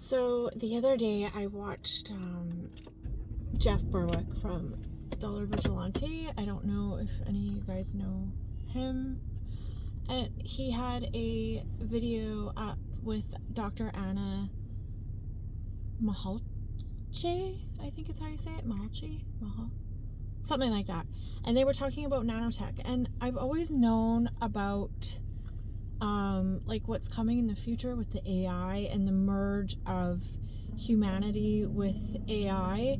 So the other day I watched Jeff Berwick from Dollar Vigilante. I don't know if any of you guys know him. And he had a video up with Dr. Anna Mihalcea, I think is how you say it. Mihalcea? Something like that. And they were talking about nanotech. And I've always known about like what's coming in the future with the AI and the merge of humanity with AI.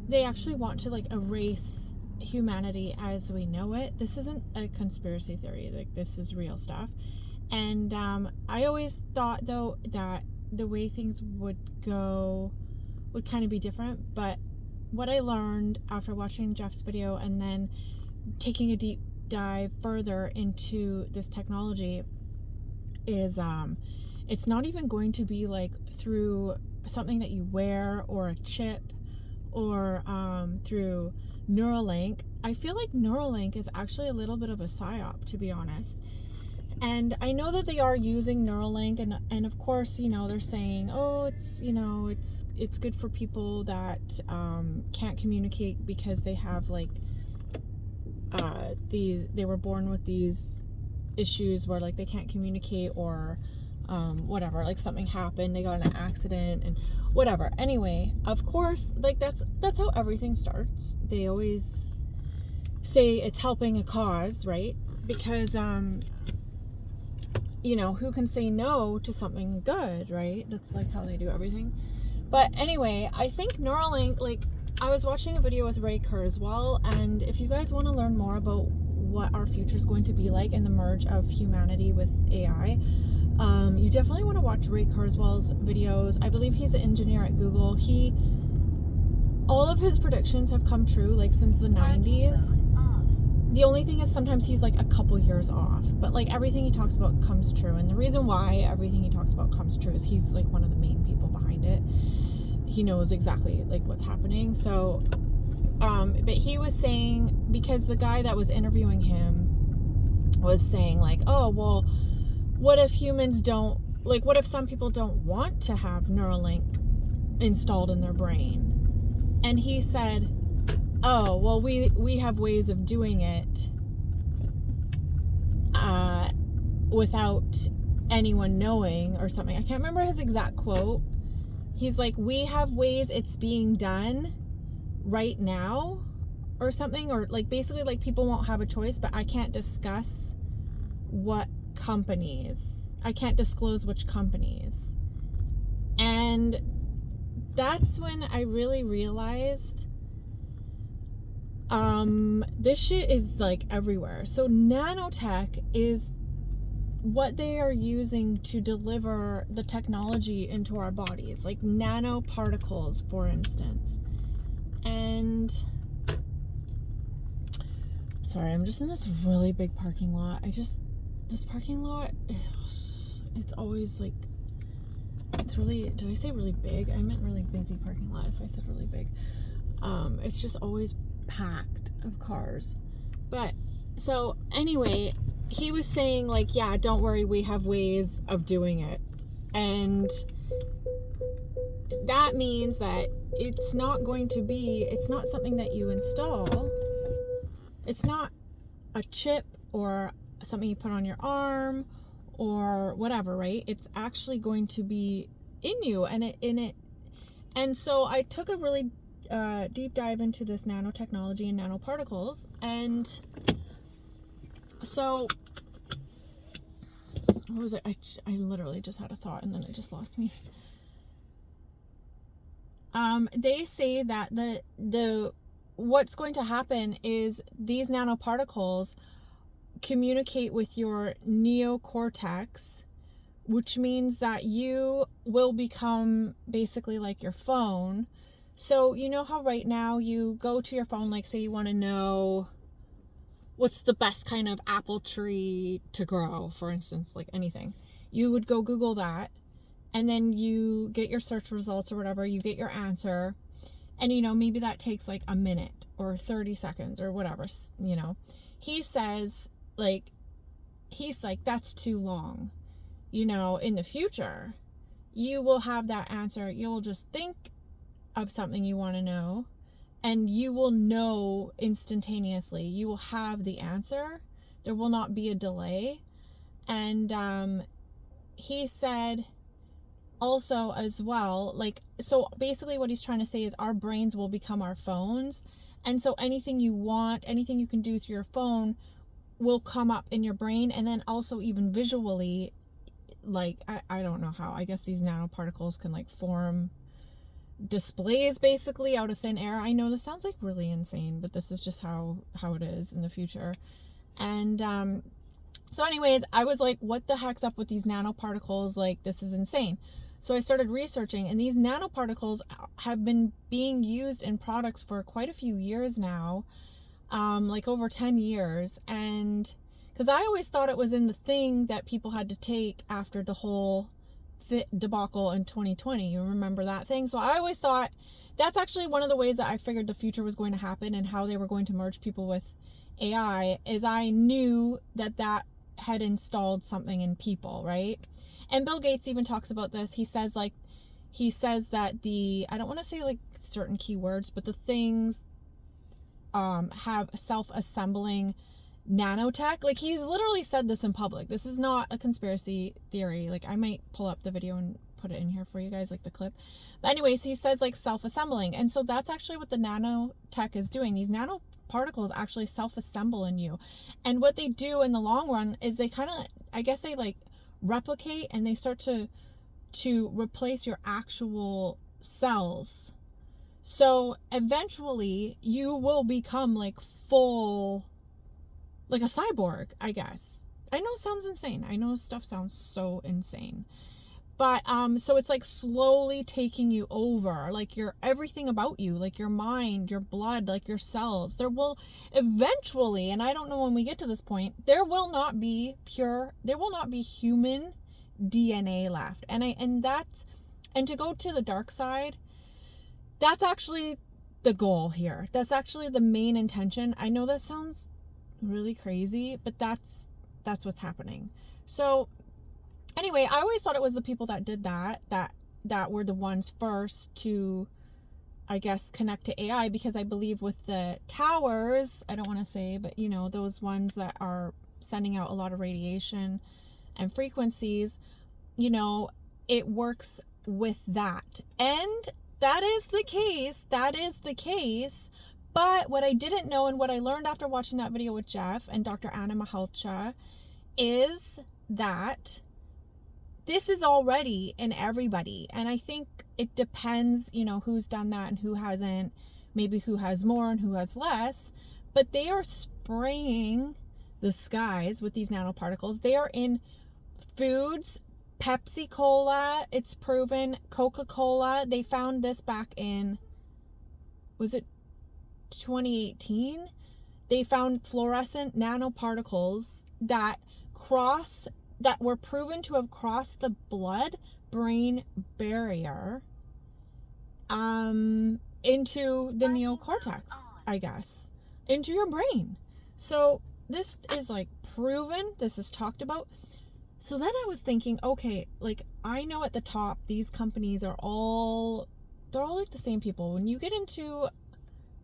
They actually want to like erase humanity as we know it. This isn't a conspiracy theory, like this is real stuff. And I always thought though that the way things would go would kind of be different, but what I learned after watching Jeff's video and then taking a deep dive further into this technology is it's not even going to be like through something that you wear or a chip or through Neuralink. I feel like Neuralink is actually a little bit of a psyop, to be honest. And I know that they are using Neuralink, and of course, you know, they're saying, oh, it's, you know, it's good for people that can't communicate because they have like they were born with these issues where like they can't communicate or whatever, like something happened, they got in an accident and whatever. Anyway, of course, like that's how everything starts. They always say it's helping a cause, right? Because you know, who can say no to something good, right? That's like how they do everything. But anyway, I think Neuralink, like I was watching a video with Ray Kurzweil, and if you guys want to learn more about what our future is going to be like and the merge of humanity with AI, you definitely want to watch Ray Kurzweil's videos. I believe he's an engineer at Google. All of his predictions have come true, like since the 90s. The only thing is sometimes he's like a couple years off, but like everything he talks about comes true. And the reason why everything he talks about comes true is he's like one of the main people behind it. He knows exactly like what's happening. So, but he was saying, because the guy that was interviewing him was saying like, oh, well, what if humans don't, like, what if some people don't want to have Neuralink installed in their brain? And he said, oh, well, we have ways of doing it without anyone knowing or something. I can't remember his exact quote. He's like, we have ways it's being done right now or something, or like basically like people won't have a choice, but I can't discuss what companies. I can't disclose which companies. And that's when I really realized this shit is like everywhere. So nanotech is what they are using to deliver the technology into our bodies, like nanoparticles, for instance. And sorry, I'm just in this really big parking lot. This parking lot, it's always like, it's really, did I say really big? I meant really busy parking lot if I said really big. It's just always packed of cars. But so anyway, he was saying like, yeah, don't worry, we have ways of doing it. And that means that it's not something that you install. It's not a chip or something you put on your arm or whatever, right? It's actually going to be in you and so I took a really deep dive into this nanotechnology and nanoparticles. And so what was it? I literally just had a thought and then it just lost me. They say that the what's going to happen is these nanoparticles communicate with your neocortex, which means that you will become basically like your phone. So you know how right now you go to your phone, like say you want to know what's the best kind of apple tree to grow, for instance, like anything. You would go Google that, and then you get your search results or whatever, you get your answer, and you know, maybe that takes like a minute or 30 seconds or whatever, you know. He's like, that's too long. You know, in the future, you will have that answer. You'll just think of something you want to know, and you will know instantaneously. You will have the answer. There will not be a delay. And he said also as well, like, so basically what he's trying to say is our brains will become our phones. And so anything you want, anything you can do through your phone will come up in your brain. And then also even visually, like, I don't know how, I guess these nanoparticles can like form displays basically out of thin air. I know this sounds like really insane, but this is just how it is in the future. And so anyways, I was like, what the heck's up with these nanoparticles? Like, this is insane. So I started researching, and these nanoparticles have been being used in products for quite a few years now, like over 10 years. And because I always thought it was in the thing that people had to take after the whole debacle in 2020. You remember that thing? So I always thought that's actually one of the ways that I figured the future was going to happen and how they were going to merge people with AI, is I knew that had installed something in people, right? And Bill Gates even talks about this. He says that I don't want to say like certain keywords, but the things have self-assembling nanotech. Like, he's literally said this in public. This is not a conspiracy theory. Like, I might pull up the video and put it in here for you guys, like the clip. But anyways, he says like self-assembling. And so that's actually what the nanotech is doing. These nanoparticles actually self-assemble in you. And what they do in the long run is they kind of, I guess they like replicate, and they start to replace your actual cells. So eventually you will become like full, like a cyborg, I guess. I know it sounds insane. I know this stuff sounds so insane. But so it's like slowly taking you over, like your everything about you, like your mind, your blood, like your cells. There will eventually, and I don't know when we get to this point, there will not be human DNA left. And to go to the dark side, that's actually the goal here. That's actually the main intention. I know that sounds really crazy, but that's what's happening. So anyway, I always thought it was the people that did that were the ones first to, I guess, connect to AI, because I believe with the towers, I don't want to say, but you know, those ones that are sending out a lot of radiation and frequencies, you know, it works with that. And that is the case. But what I didn't know, and what I learned after watching that video with Jeff and Dr. Anna Mihalcea, is that this is already in everybody. And I think it depends, you know, who's done that and who hasn't, maybe who has more and who has less. But they are spraying the skies with these nanoparticles. They are in foods, Pepsi Cola, it's proven, Coca-Cola. They found this back in, was it 2018? They found fluorescent nanoparticles that were proven to have crossed the blood-brain barrier into the neocortex, I guess, into your brain. So this is like proven, this is talked about. So then I was thinking, okay, like, I know at the top, these companies are all, they're all like the same people. When you get into,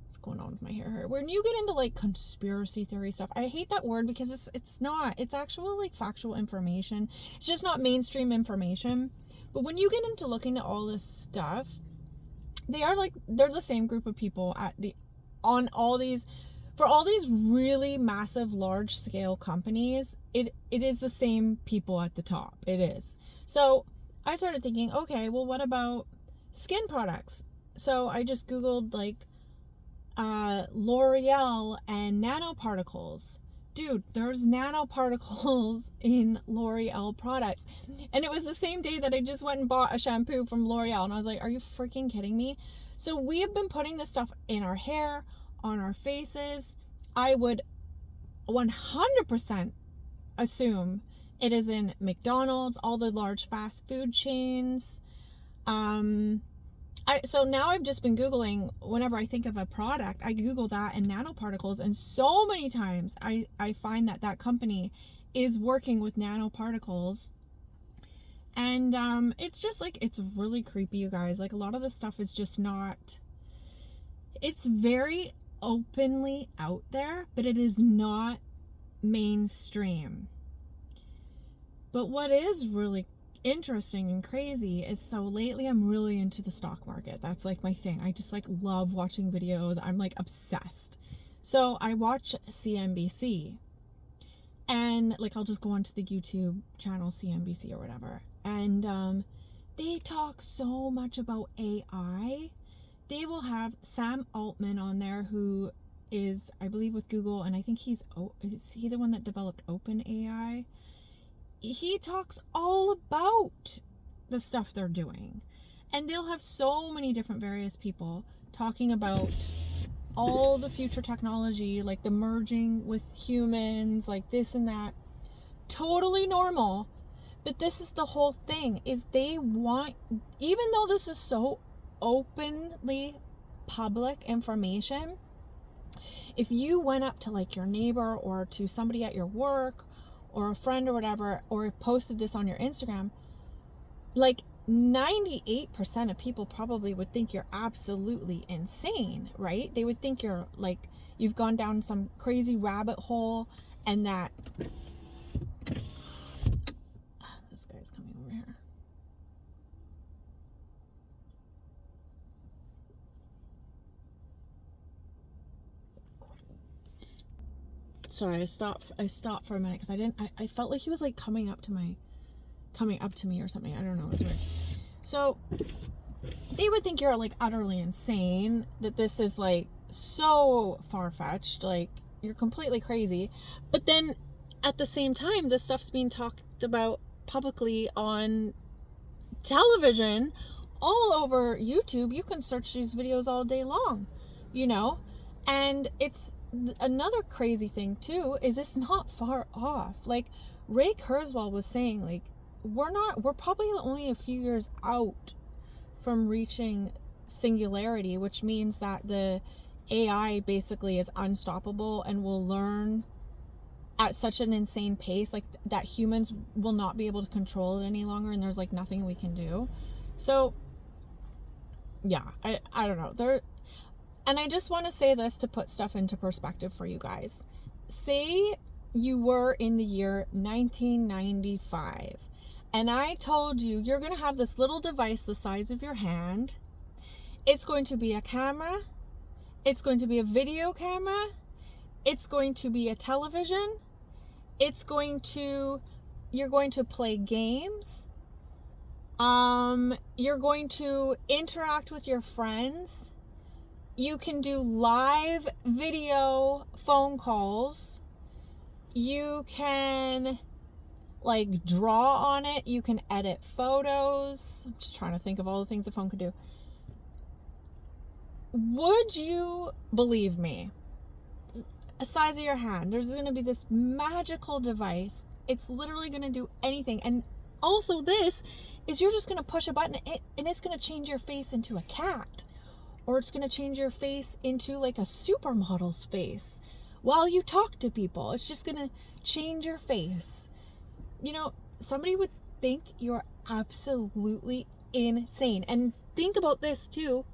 what's going on with my hair here? When you get into like conspiracy theory stuff, I hate that word because it's not, it's actual like factual information. It's just not mainstream information. But when you get into looking at all this stuff, they're the same group of people for all these really massive, large scale companies. It is the same people at the top. It is. So I started thinking, okay, well, what about skin products? So I just Googled like Loreal and nanoparticles. Dude, there's nanoparticles in Loreal products. And it was the same day that I just went and bought a shampoo from Loreal. And I was like, are you freaking kidding me? So we have been putting this stuff in our hair, on our faces. I would 100% assume it is in McDonald's, all the large fast food chains. So now I've just been Googling, whenever I think of a product, I Google that and nanoparticles, and so many times I find that company is working with nanoparticles. And it's just like, it's really creepy, you guys. Like, a lot of this stuff is just not, it's very openly out there, but it is not mainstream. But what is really interesting and crazy is, so lately I'm really into the stock market. That's like my thing. I just like love watching videos. I'm like obsessed. So I watch CNBC, and like I'll just go onto the YouTube channel CNBC or whatever, and they talk so much about AI. They will have Sam Altman on there, who is, I believe, with Google, and I think is he the one that developed OpenAI? He talks all about the stuff they're doing, and they'll have so many different various people talking about all the future technology, like the merging with humans, like this and that. Totally normal. But this is the whole thing, is they want, even though this is so openly public information, if you went up to like your neighbor or to somebody at your work or a friend or whatever, or posted this on your Instagram, like 98% of people probably would think you're absolutely insane, right? They would think you're like, you've gone down some crazy rabbit hole, and that this guy's coming over here. Sorry, I stopped for a minute because I felt like he was like coming up to me or something. I don't know, it was weird. So they would think you're like utterly insane, that this is like so far-fetched, like you're completely crazy. But then at the same time, this stuff's being talked about publicly on television, all over YouTube. You can search these videos all day long, you know. And it's another crazy thing too, is it's not far off. Like Ray Kurzweil was saying, like, we're probably only a few years out from reaching singularity, which means that the AI basically is unstoppable and will learn at such an insane pace, like that humans will not be able to control it any longer, and there's like nothing we can do. So yeah, I don't know. And I just want to say this to put stuff into perspective for you guys. Say you were in the year 1995, and I told you you're going to have this little device the size of your hand. It's going to be a camera. It's going to be a video camera. It's going to be a television. You're going to play games. You're going to interact with your friends. You can do live video phone calls. You can like draw on it. You can edit photos. I'm just trying to think of all the things a phone could do. Would you believe me? The size of your hand, there's going to be this magical device. It's literally going to do anything. And also this is, you're just going to push a button and it's going to change your face into a cat, or it's going to change your face into like a supermodel's face while you talk to people. It's just going to change your face. You know, somebody would think you're absolutely insane. And think about this too.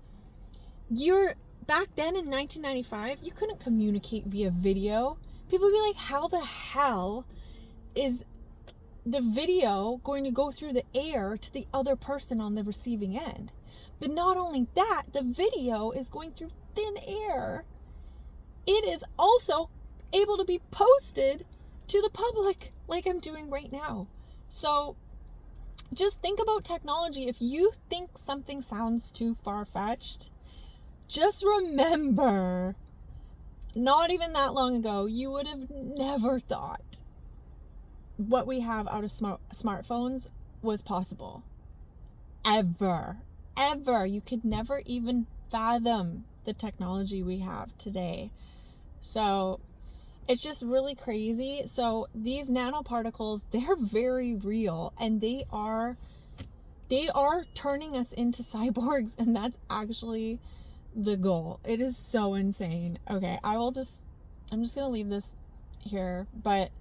Back then in 1995, you couldn't communicate via video. People would be like, how the hell is the video going to go through the air to the other person on the receiving end? But not only that, the video is going through thin air. It is also able to be posted to the public like I'm doing right now. So just think about technology. If you think something sounds too far-fetched, just remember, not even that long ago, you would have never thought what we have out of smartphones was possible. Ever. You could never even fathom the technology we have today. So it's just really crazy. So these nanoparticles, they're very real, and they are turning us into cyborgs, and that's actually the goal. It is so insane. Okay, I'm just gonna leave this here, but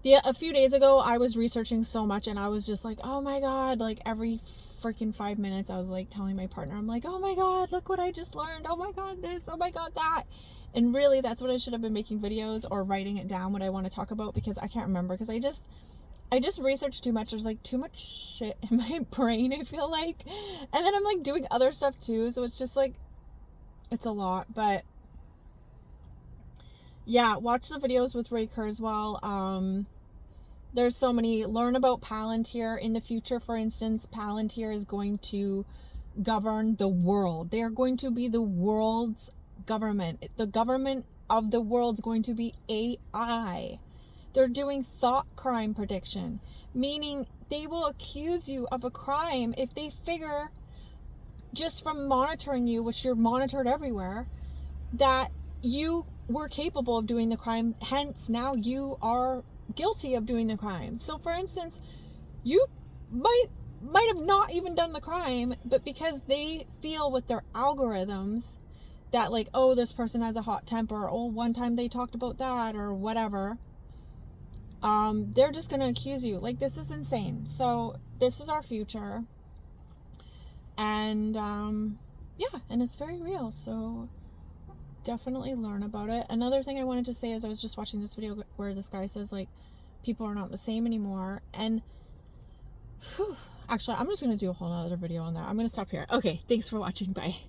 A few days ago, I was researching so much and I was just like, oh my God, like every freaking 5 minutes, I was like telling my partner, I'm like, oh my God, look what I just learned. Oh my God, this, oh my God, that. And really, that's what I should have been making videos or writing it down, what I want to talk about, because I can't remember, because I just researched too much. There's like too much shit in my brain, I feel like. And then I'm like doing other stuff too. So it's just like, it's a lot. But yeah, watch the videos with Ray Kurzweil. There's so many. Learn about Palantir. In the future, for instance, Palantir is going to govern the world. They are going to be the world's government. The government of the world's going to be AI. They're doing thought crime prediction, meaning they will accuse you of a crime if they figure, just from monitoring you, which you're monitored everywhere, that you were capable of doing the crime. Hence, now you are guilty of doing the crime. So, for instance, you might have not even done the crime, but because they feel with their algorithms that, like, oh, this person has a hot temper, oh, one time they talked about that, or whatever, they're just going to accuse you. Like, this is insane. So this is our future. And yeah, and it's very real. So definitely learn about it. Another thing I wanted to say is, I was just watching this video where this guy says, like, people are not the same anymore. And actually, I'm just going to do a whole other video on that. I'm going to stop here. Okay, thanks for watching. Bye.